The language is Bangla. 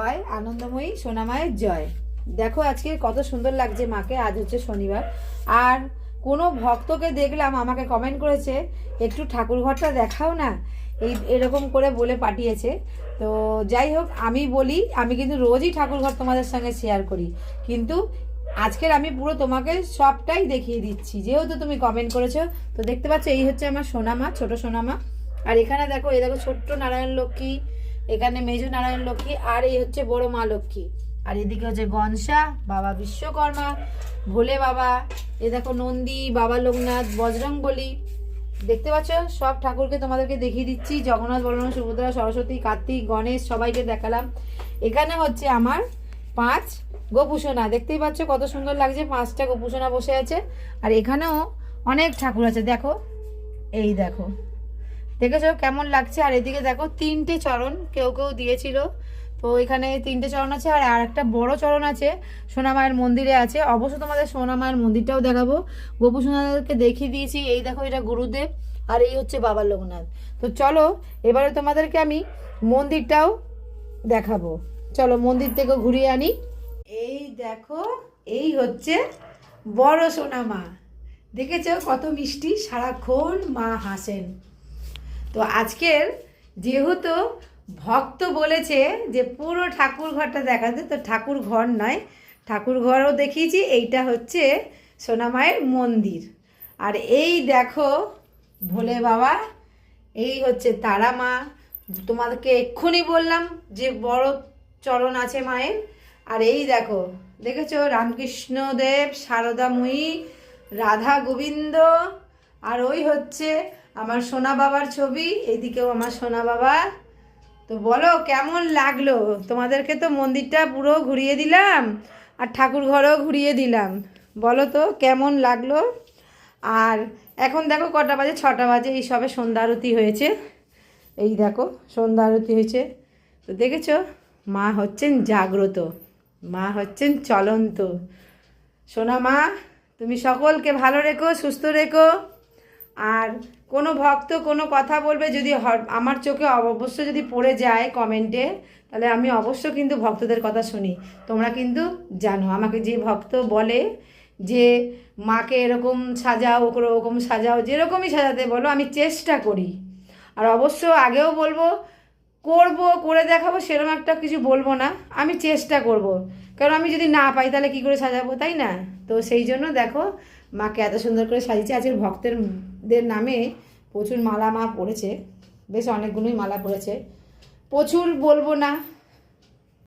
জয়, আনন্দময়ী সোনামায়ের জয়। দেখো আজকে কত সুন্দর লাগছে মাকে। আজ হচ্ছে শনিবার, আর কোনো ভক্তকে দেখলাম আমাকে কমেন্ট করেছে একটু ঠাকুর ঘরটা দেখাও না, এরকম করে বলে পাঠিয়েছে। তো যাই হোক, আমি বলি আমি কিন্তু রোজই ঠাকুর ঘর তোমাদের সঙ্গে শেয়ার করি, কিন্তু আজকের আমি পুরো তোমাকে সবটাই দেখিয়ে দিচ্ছি, যেহেতু তুমি কমেন্ট করেছো। তো দেখতে পাচ্ছ, এই হচ্ছে আমার সোনামা, ছোট সোনামা। আর এখানে দেখো, এই দেখো ছোট্ট নারায়ণ লক্ষ্মী, এখানে মেজ নারায়ণ লক্ষ্মী, আর এই হচ্ছে বড় মা লক্ষ্মী। আর এদিকে হচ্ছে গনসা, বাবা বিশ্বকর্মা, ভোলে বাবা, এ দেখো নন্দী, বাবা লোকনাথ, বজরংবলী। দেখতে পাচ্ছ সব ঠাকুরকে তোমাদেরকে দেখিয়ে দিচ্ছি। জগন্নাথ, বলরাম, সুভদ্রা, সরস্বতী, কার্তিক, গণেশ, সবাইকে দেখালাম। এখানে হচ্ছে আমার 5 গোপুসোনা। দেখতেই পাচ্ছ কত সুন্দর লাগছে, 5টা গোপুসোনা বসে আছে। আর এখানেও অনেক ঠাকুর আছে, দেখো, এই দেখো, দেখেছো কেমন লাগছে। আর এদিকে দেখো 3টে চরণ কেউ কেউ দিয়েছিল, তো এখানে 3টে চরণ আছে। আর একটা বড় চরণ আছে সোনামায়ের মন্দিরে আছে। অবশ্য তোমাদের সোনামায়ের মন্দিরটাও দেখাবো। গোপু সোনাদেরকে দেখিয়ে দিয়েছি। এই দেখো, এটা গুরুদেব, আর এই হচ্ছে বাবা লোকনাথ। তো চলো এবারে তোমাদেরকে আমি মন্দিরটাও দেখাবো। চলো মন্দির থেকে ঘুরিয়ে আনি। এই দেখো, এই হচ্ছে বড় সোনামা। দেখেছো কত মিষ্টি, সারাক্ষণ মা হাসেন। তো আজকের যেহেতু ভক্ত বলেছে যে পুরো ঠাকুর ঘরটা দেখাতে, তো ঠাকুর ঘর নয়, ঠাকুর ঘরও দেখিয়েছি। এইটা হচ্ছে সোনামায়ের মন্দির। আর এই দেখো ভোলে বাবা, এই হচ্ছে তারা মা। তোমাদেরকে এক্ষুনি বললাম যে বড় চরণ আছে মায়ের। আর এই দেখো, দেখেছো রামকৃষ্ণদেব, সারদাময়ী, রাধা গোবিন্দ। আর ওই হচ্ছে আমার সোনা বাবার ছবি, এইদিকেও আমার সোনা বাবা। তো বলো কেমন লাগলো তোমাদেরকে? তো মন্দিরটা পুরো ঘুরিয়ে দিলাম, আর ঠাকুর ঘরও ঘুরিয়ে দিলাম। বলো তো কেমন লাগলো? আর এখন দেখো কটা বাজে, 6টা বাজে। এই সবে সন্ধ্যা আরতি হয়েছে, এই দেখো সন্ধ্যা আরতি হয়েছে। তো দেখেছো মা হচ্ছেন জাগ্রত, মা হচ্ছেন চলন্ত। সোনা মা, তুমি সকলকে ভালো রেখো, সুস্থ রেখো। আর কোনো ভক্ত কোনো কথা বলবে, যদি আমার চোখে অবশ্য যদি পড়ে যায় কমেন্টে, তাহলে আমি অবশ্য কিন্তু ভক্তদের কথা শুনি। তোমরা কিন্তু জানো, আমাকে যে ভক্ত বলে যে মাকে এরকম সাজাও, ওরকম সাজাও, যেরকমই সাজাতে বলো আমি চেষ্টা করি। আর অবশ্য আগেও বলবো, করে দেখাবো সেরকম একটা কিছু বলবো না, আমি চেষ্টা করব। কারণ আমি যদি না পাই তাহলে কী করে সাজাবো, তাই না? তো সেই জন্য দেখো মাকে এত সুন্দর করে সাজিয়েছে। আজকের ভক্তদের নামে প্রচুর মালা মা পড়েছে, বেশ অনেকগুলোই মালা পড়েছে। প্রচুর বলবো না,